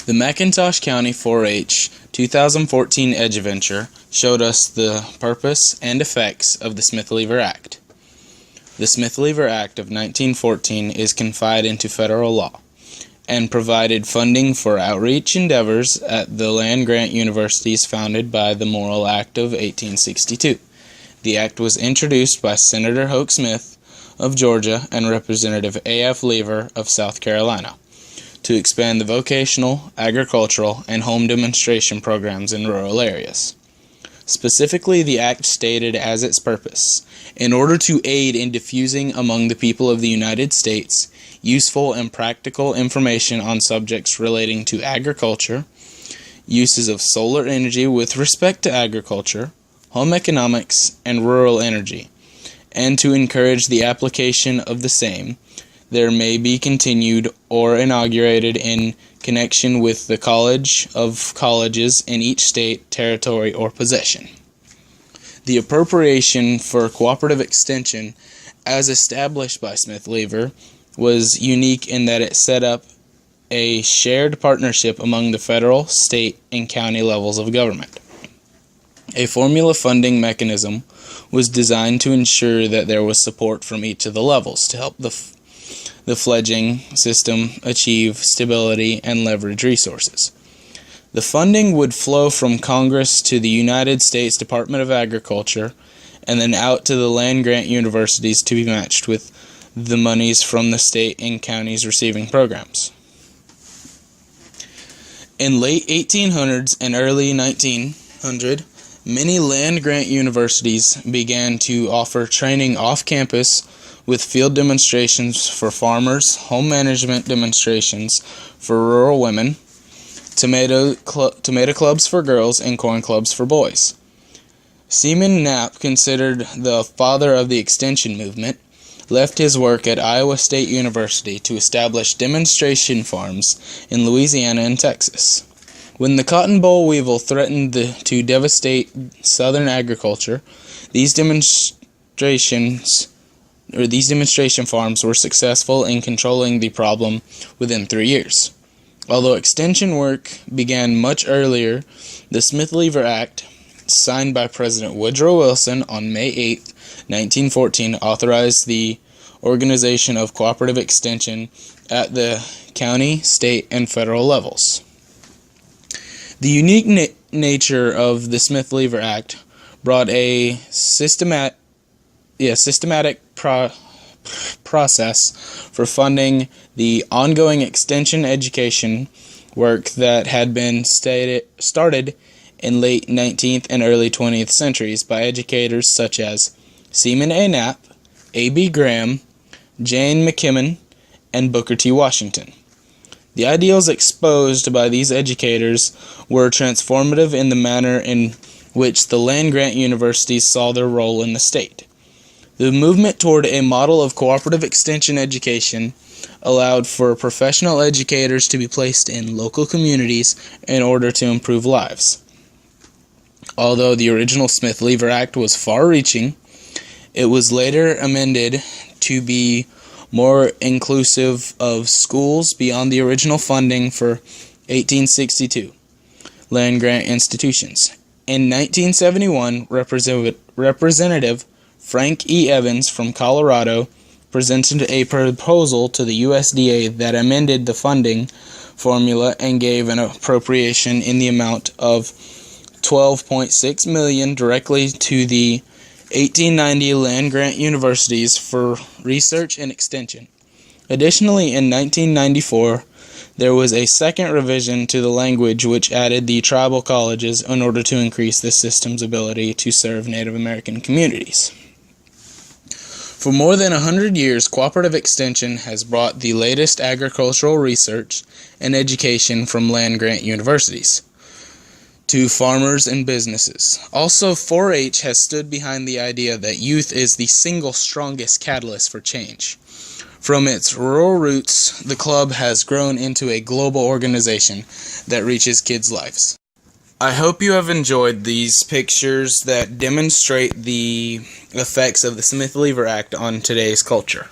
The McIntosh County 4-H 2014 Edgeventure showed us the purpose and effects of the Smith-Lever Act. The Smith-Lever Act of 1914 is codified into federal law and provided funding for outreach endeavors at the land-grant universities founded by the Morrill Act of 1862. The act was introduced by Senator Hoke Smith of Georgia and Representative A.F. Lever of South Carolina to expand the vocational, agricultural, and home demonstration programs in rural areas. Specifically, the act stated as its purpose, in order to aid in diffusing among the people of the United States useful and practical information on subjects relating to agriculture, uses of solar energy with respect to agriculture, home economics, and rural energy, and to encourage the application of the same, there may be continued or inaugurated in connection with the College of Colleges in each state, territory, or possession. The appropriation for cooperative extension, as established by Smith-Lever, was unique in that it set up a shared partnership among the federal, state, and county levels of government. A formula funding mechanism was designed to ensure that there was support from each of the levels to help the fledgling system achieve stability and leverage resources. The funding would flow from Congress to the United States Department of Agriculture and then out to the land-grant universities to be matched with the monies from the state and counties receiving programs. In late 1800s and early 1900, many land-grant universities began to offer training off-campus with field demonstrations for farmers, home management demonstrations for rural women, tomato clubs for girls, and corn clubs for boys. Seaman Knapp, considered the father of the extension movement, left his work at Iowa State University to establish demonstration farms in Louisiana and Texas. When the cotton boll weevil threatened to devastate southern agriculture, these demonstration farms were successful in controlling the problem within 3 years. Although extension work began much earlier, the Smith-Lever Act, signed by President Woodrow Wilson on May 8, 1914, authorized the organization of cooperative extension at the county, state, and federal levels. The unique nature of the Smith-Lever Act brought a systematic process for funding the ongoing extension education work that had been started in late 19th and early 20th centuries by educators such as Seaman A. Knapp, A.B. Graham, Jane McKimmon, and Booker T. Washington. The ideals exposed by these educators were transformative in the manner in which the land-grant universities saw their role in the state. The movement toward a model of cooperative extension education allowed for professional educators to be placed in local communities in order to improve lives. Although the original Smith-Lever Act was far-reaching, it was later amended to be more inclusive of schools beyond the original funding for 1862 land-grant institutions. In 1971, Representative Frank E. Evans from Colorado presented a proposal to the USDA that amended the funding formula and gave an appropriation in the amount of $12.6 million directly to the 1890 land-grant universities for research and extension. Additionally, in 1994, there was a second revision to the language which added the tribal colleges in order to increase the system's ability to serve Native American communities. For more than 100 years, cooperative extension has brought the latest agricultural research and education from land-grant universities to farmers and businesses. Also, 4-H has stood behind the idea that youth is the single strongest catalyst for change. From its rural roots, the club has grown into a global organization that reaches kids' lives. I hope you have enjoyed these pictures that demonstrate the effects of the Smith-Lever Act on today's culture.